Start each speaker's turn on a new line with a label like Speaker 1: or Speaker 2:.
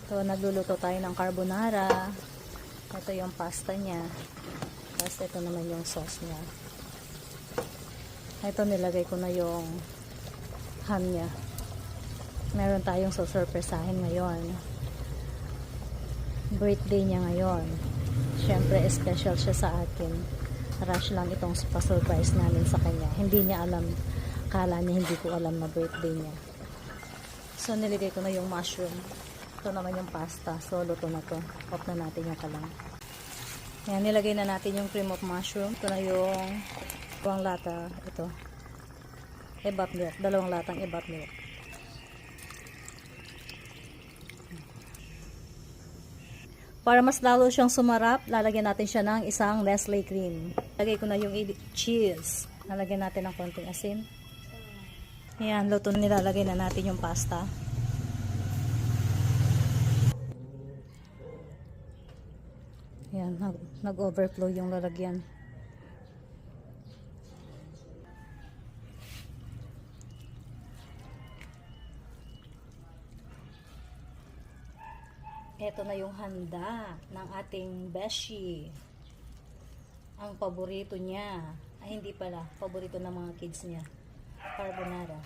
Speaker 1: So, nagluluto tayo ng carbonara. Ito yung pasta niya. Tapos, ito naman yung sauce niya. Ito, nilagay ko na yung ham niya. Meron tayong susurpresahin ngayon. Birthday niya ngayon. Siyempre, special siya sa akin. Rush lang itong pa-surprise namin sa kanya. Hindi niya alam. Kala niya hindi ko alam na birthday niya. So, niligay ko na yung mushroom. Ito naman yung pasta. So, luto na to. Off na natin yung kalang. Yan, nilagay na natin yung cream of mushroom. Ito na yung dalawang lata. Ito. Ebap milk. 2 latang ebap milk. Para mas lalo siyang sumarap, lalagyan natin siya ng isang Nestle cream. Lagay ko na yung cheese. Lalagyan natin ng konting asin. Ayan, luto na, nilalagay na natin yung pasta. Ayan, nag-overflow yung lalagyan. Ito na yung handa ng ating beshi. Ang paborito niya. Ay, hindi pala. Paborito ng mga kids niya. Carbonara.